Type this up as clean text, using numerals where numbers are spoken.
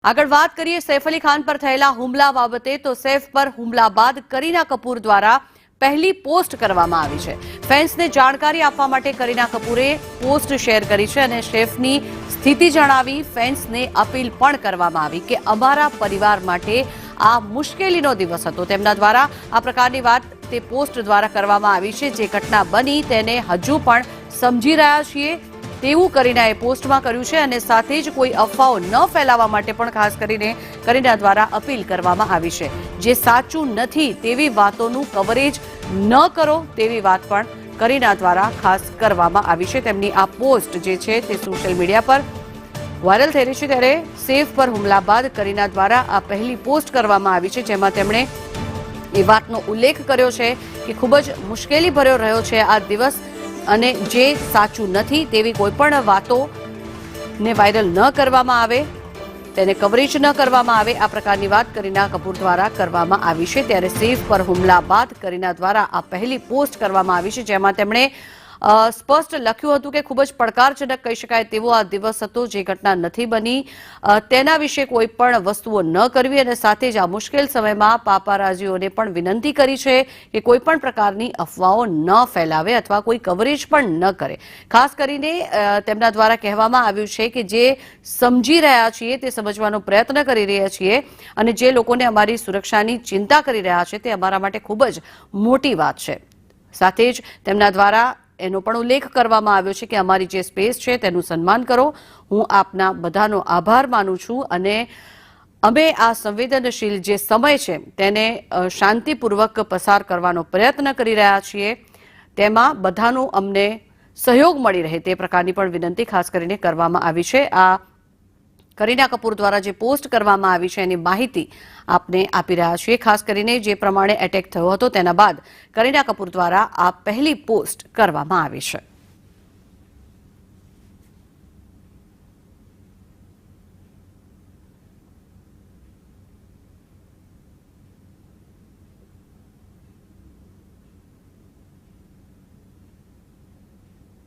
આગળ વાત કરીએ સૈફ અલી ખાન પર થયેલા હુમલા બાબતે તો સૈફ પર હુમલા બાદ કરીના કપૂર દ્વારા પહેલી પોસ્ટ કરવામાં આવી છે। ફેન્સને જાણકારી આપવા માટે કરીના કપૂરે પોસ્ટ શેર કરી છે અને સૈફની સ્થિતિ જણાવી ફેન્સને અપીલ પણ કરવામાં આવી કે અમારા પરિવાર માટે આ મુશ્કેલીનો દિવસ હતો। તેમના દ્વારા આ પ્રકારની વાત તે પોસ્ટ દ્વારા કરવામાં આવી છે। જે ઘટના બની તેને હજુ પણ સમજી રહ્યા છીએ તેવું કરીનાએ પોસ્ટમાં કર્યું છે અને સાથે જ કોઈ અફવાઓ ન ફેલાવવા માટે પણ ખાસ કરીને કરીના દ્વારા અપીલ કરવામાં આવી છે। જે સાચું નથી તેવી વાતોનું કવરેજ ન કરો તેવી વાત પણ કરીના દ્વારા ખાસ કરવામાં આવી છે। તેમની આ પોસ્ટ જે છે તે સોશિયલ મીડિયા પર વાયરલ થઈ રહી છે। ત્યારે સૈફ પર હુમલા બાદ કરીના દ્વારા આ પહેલી પોસ્ટ કરવામાં આવી છે જેમાં તેમણે એ વાતનો ઉલ્લેખ કર્યો છે કે ખૂબ જ મુશ્કેલી ભર્યો રહ્યો છે આ દિવસ અને જે સાચું નથી તેવી કોઈ પણ વાતોને વાયરલ ન કરવામાં આવે તેને કવરેજ ન કરવામાં આવે આ પ્રકારની વાત કરીના કપૂર દ્વારા કરવામાં આવી છે। ત્યારે સૈફ પર હુમલા બાદ કરીના દ્વારા આ પહેલી પોસ્ટ કરવામાં આવી છે જેમાં તેમણે સ્પષ્ટ લખ્યું હતું કે ખૂબ જ પડકારજનક કહી શકાય તેવો આ દિવસ હતો। જે ઘટના નથી બની તેના વિશે કોઈ પણ વસ્તુઓ ન કરવી અને સાથે જ આ મુશ્કેલ સમયમાં પાપારાઝીઓને પણ વિનંતી કરી છે કે કોઈ પણ પ્રકારની અફવાઓ ન ફેલાવે અથવા કોઈ કવરેજ પણ ન કરે। ખાસ કરીને તેમના દ્વારા કહેવામાં આવ્યું છે કે જે સમજી રહ્યા છીએ તે સમજવાનો પ્રયત્ન કરી રહ્યા છીએ અને જે લોકોને અમારી સુરક્ષાની ચિંતા કરી રહ્યા છે તે અમારા માટે ખૂબ જ મોટી વાત છે। સાથે જ તેમના દ્વારા એનો પણ ઉલ્લેખ કરવામાં આવ્યો છે કે અમારી જે સ્પેસ છે તેનું સન્માન કરો। હું આપના બધાનો આભાર માનું છું અને અમે આ સંવેદનશીલ જે સમય છે તેને શાંતિપૂર્વક પસાર કરવાનો પ્રયત્ન કરી રહ્યા છીએ। તેમાં બધાનો અમને સહયોગ મળી રહે તે પ્રકારની પણ વિનંતી ખાસ કરીને કરવામાં આવી છે। આ કરીના કપૂર દ્વારા જે પોસ્ટ કરવામાં આવી છે એની માહિતી આપને આપી રહ્યા છીએ। ખાસ કરીને જે પ્રમાણે એટેક થયો હતો તેના બાદ કરીના કપૂર દ્વારા આ પહેલી પોસ્ટ કરવામાં આવી છે।